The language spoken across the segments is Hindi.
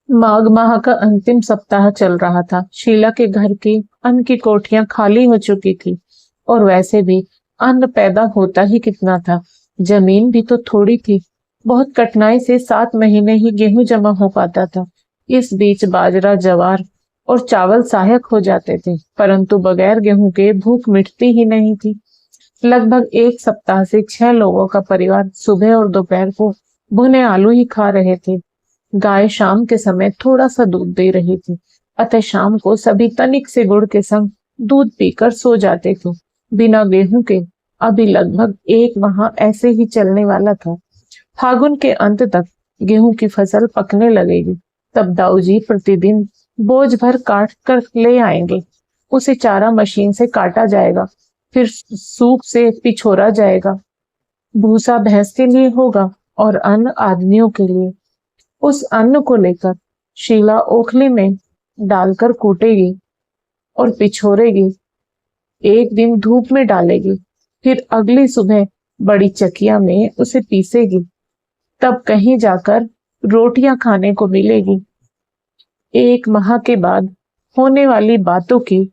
माघ माह का अंतिम सप्ताह चल रहा था। शीला के घर की अन्न की कोठियां खाली हो चुकी थी और वैसे भी अन्न पैदा होता ही कितना था। जमीन भी तो थोड़ी थी। बहुत कठिनाई से 7 महीने ही गेहूं जमा हो पाता था। इस बीच बाजरा, ज्वार और चावल सहायक हो जाते थे, परंतु बगैर गेहूं के भूख मिटती ही नहीं थी। लगभग एक सप्ताह से 6 लोगों का परिवार सुबह और दोपहर को भुने आलू ही खा रहे थे। गाय शाम के समय थोड़ा सा दूध दे रही थी, अतः शाम को सभी तनिक से गुड़ के संग दूध पीकर सो जाते थे। बिना गेहूं के अभी लगभग एक माह ऐसे ही चलने वाला था। फागुन के अंत तक गेहूं की फसल पकने लगेगी। तब दाऊजी प्रतिदिन बोझ भर काट कर ले आएंगे। उसे चारा मशीन से काटा जाएगा, फिर सूप से पिछोरा जाएगा। भूसा भैंस के लिए होगा और अन्न आदमियों के लिए। उस अन्न को लेकर शीला ओखली में डालकर कूटेगी और पिछोरेगी। एक दिन धूप में डालेगी, फिर अगली सुबह बड़ी चकिया में उसे पीसेगी। तब कहीं जाकर रोटियां खाने को मिलेगी। एक माह के बाद होने वाली बातों की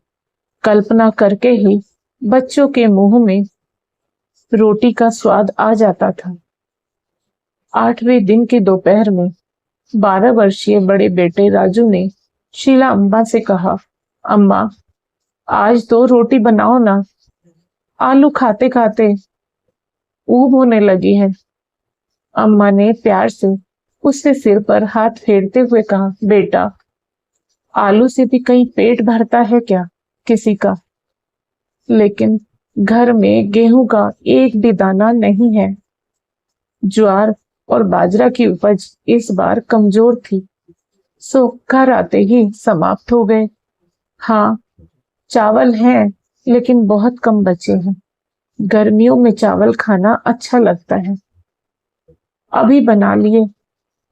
कल्पना करके ही बच्चों के मुंह में रोटी का स्वाद आ जाता था। 8वें दिन की दोपहर में 12 वर्षीय बड़े बेटे राजू ने शीला अम्मा से कहा, अम्मा, आज तो रोटी बनाओ ना। आलू खाते खाते ऊब होने लगी है। अम्मा ने प्यार से उसके सिर पर हाथ फेरते हुए कहा, बेटा, आलू से भी कहीं पेट भरता है क्या किसी का? लेकिन घर में गेहूं का एक भी दाना नहीं है। ज्वार और बाजरा की उपज इस बार कमजोर थी, सो घर आते ही समाप्त हो गए। हाँ, चावल हैं, लेकिन बहुत कम बचे हैं। गर्मियों में चावल खाना अच्छा लगता है। अभी बना लिए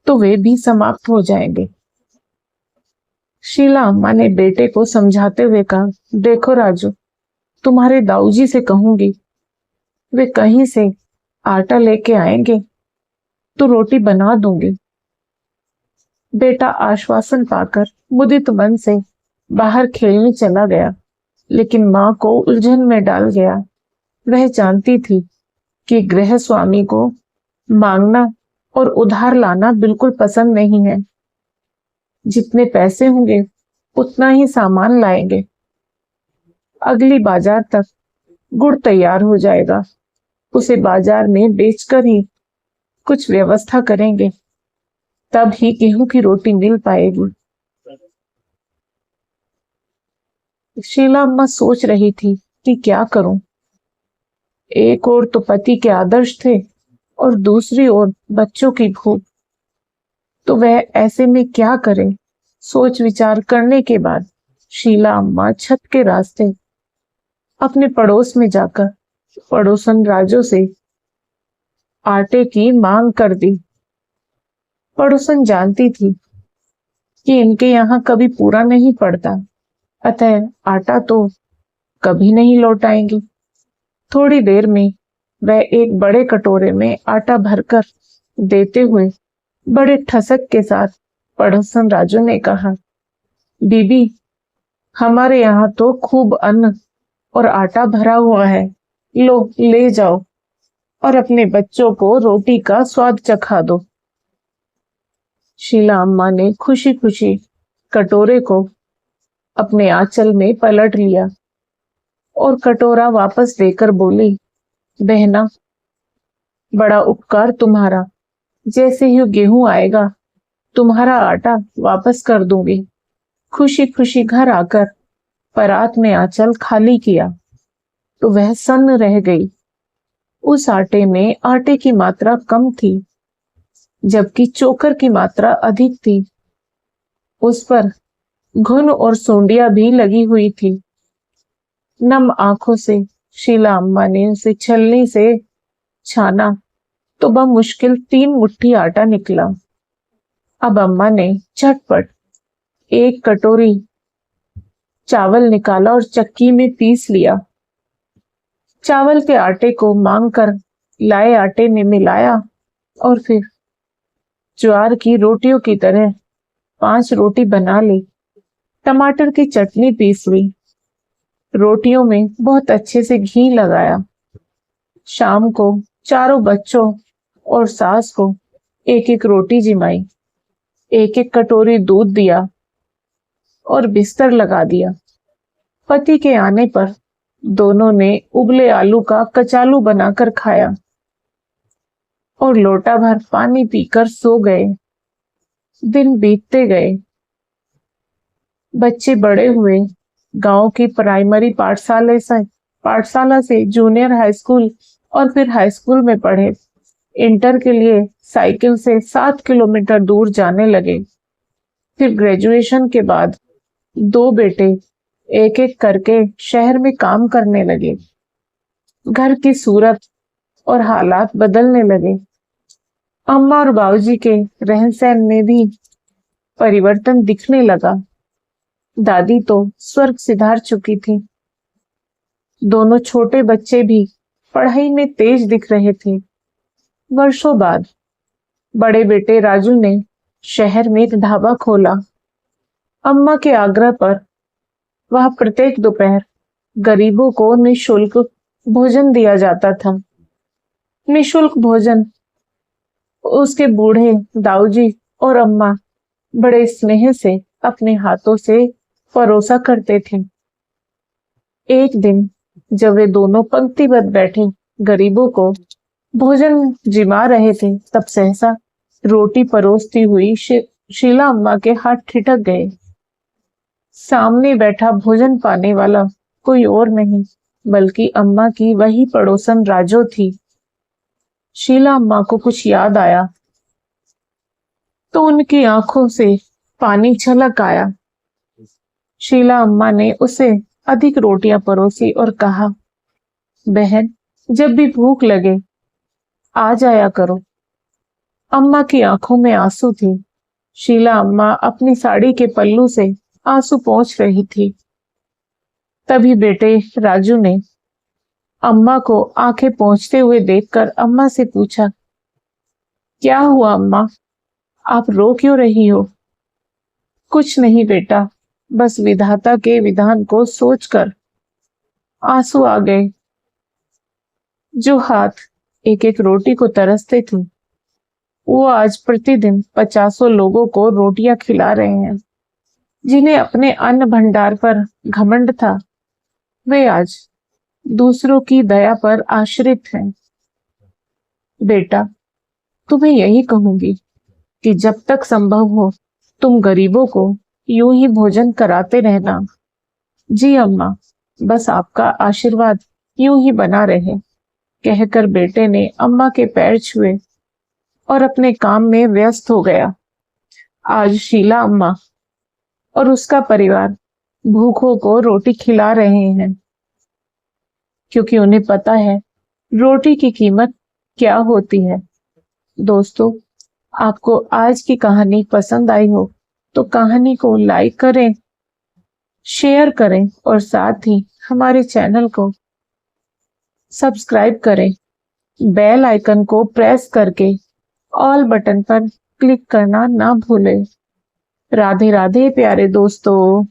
तो वे भी समाप्त हो जाएंगे। शीला अम्मा ने बेटे को समझाते हुए कहा, देखो राजू, तुम्हारे दाऊजी से कहूंगी, वे कहीं से आटा लेके आएंगे तो रोटी बना दूंगी। बेटा आश्वासन पाकर मुदित मन से बाहर खेलने चला गया, लेकिन मां को उलझन में डाल गया। वह जानती थी कि गृह स्वामी को मांगना और उधार लाना बिल्कुल पसंद नहीं है। जितने पैसे होंगे उतना ही सामान लाएंगे। अगली बाजार तक गुड़ तैयार हो जाएगा। उसे बाजार में बेचकर ही कुछ व्यवस्था करेंगे, तब ही गेहूं की रोटी मिल पाएगी। शीला अम्मा सोच रही थी कि क्या करूं। एक ओर तो पति के आदर्श थे और दूसरी ओर बच्चों की भूख। तो वह ऐसे में क्या करे? सोच विचार करने के बाद शीला अम्मा छत के रास्ते अपने पड़ोस में जाकर पड़ोसन राजू से आटे की मांग कर दी। पड़ोसन जानती थी कि इनके यहाँ कभी पूरा नहीं पड़ता, अतः आटा तो कभी नहीं लौटाएंगी। थोड़ी देर में वह एक बड़े कटोरे में आटा भरकर देते हुए बड़े ठसक के साथ पड़ोसन राजू ने कहा, बीबी, हमारे यहाँ तो खूब अन्न और आटा भरा हुआ है, लो ले जाओ और अपने बच्चों को रोटी का स्वाद चखा दो। शीला अम्मा ने खुशी खुशी कटोरे को अपने आंचल में पलट लिया और कटोरा वापस देकर बोली, बहना, बड़ा उपकार तुम्हारा। जैसे ही गेहूं आएगा तुम्हारा आटा वापस कर दूंगी। खुशी खुशी घर आकर परात में आंचल खाली किया तो वह सन्न रह गई। उस आटे में आटे की मात्रा कम थी, जबकि चोकर की मात्रा अधिक थी। उस पर घुन और सूंडियां भी लगी हुई थी। नम आंखों से शीला अम्मा ने उसे छलनी से छाना तो बमुश्किल 3 मुट्ठी आटा निकला। अब अम्मा ने झटपट एक कटोरी चावल निकाला और चक्की में पीस लिया। चावल के आटे को मांग कर लाए आटे में मिलाया और फिर ज्वार की रोटियों की तरह 5 रोटी बना ली, टमाटर की चटनी पीस ली, रोटियों में बहुत अच्छे से घी लगाया। शाम को चारों बच्चों और सास को एक एक रोटी जिमाई, एक एक कटोरी दूध दिया और बिस्तर लगा दिया। पति के आने पर दोनों ने उबले आलू का कचालू बनाकर खाया और लोटा भर पानी पीकर सो गए। दिन बीतते गए, बच्चे बड़े हुए, गांव की प्राइमरी पाठशाला से जूनियर हाई स्कूल और फिर हाई स्कूल में पढ़े। इंटर के लिए साइकिल से 7 किलोमीटर दूर जाने लगे। फिर ग्रेजुएशन के बाद 2 बेटे एक एक करके शहर में काम करने लगे। घर की सूरत और हालात बदलने लगे। अम्मा और बाबूजी के रहन सहन में भी परिवर्तन दिखने लगा। दादी तो स्वर्ग सिधार चुकी थी। दोनों छोटे बच्चे भी पढ़ाई में तेज दिख रहे थे। वर्षों बाद बड़े बेटे राजू ने शहर में एक ढाबा खोला। अम्मा के आग्रह पर वह प्रत्येक दोपहर गरीबों को निःशुल्क भोजन दिया जाता था। निःशुल्क भोजन उसके बूढ़े दाऊजी और अम्मा बड़े स्नेह से अपने हाथों से परोसा करते थे। एक दिन जब वे दोनों पंक्तिबद्ध बैठे गरीबों को भोजन जिमा रहे थे, तब सहसा रोटी परोसती हुई शीला अम्मा के हाथ ठिठक गए। सामने बैठा भोजन पाने वाला कोई और नहीं बल्कि अम्मा की वही पड़ोसन राजो थी। शीला अम्मा को कुछ याद आया तो उनकी आंखों से पानी छलक आया। शीला अम्मा ने उसे अधिक रोटियां परोसी और कहा, बहन, जब भी भूख लगे आ जाया करो। अम्मा की आंखों में आंसू थे। शीला अम्मा अपनी साड़ी के पल्लू से आंसू पोंछ रही थी। तभी बेटे राजू ने अम्मा को आंखें पोंछते हुए देखकर अम्मा से पूछा, क्या हुआ अम्मा, आप रो क्यों रही हो? कुछ नहीं बेटा, बस विधाता के विधान को सोचकर आंसू आ गए। जो हाथ एक एक रोटी को तरसते थे, वो आज प्रतिदिन 50 लोगों को रोटियां खिला रहे हैं। जिन्हें अपने अन्न भंडार पर घमंड था, वे आज दूसरों की दया पर आश्रित हैं। बेटा, तुम्हें यही कहूंगी कि जब तक संभव हो तुम गरीबों को यूं ही भोजन कराते रहना। जी अम्मा, बस आपका आशीर्वाद यूं ही बना रहे, कहकर बेटे ने अम्मा के पैर छुए और अपने काम में व्यस्त हो गया। आज शीला अम्मा और उसका परिवार भूखों को रोटी खिला रहे हैं, क्योंकि उन्हें पता है रोटी की कीमत क्या होती है। दोस्तों, आपको आज की कहानी पसंद आई हो तो कहानी को लाइक करें, शेयर करें और साथ ही हमारे चैनल को सब्सक्राइब करें। बेल आइकन को प्रेस करके ऑल बटन पर क्लिक करना ना भूलें। राधे राधे प्यारे दोस्तों।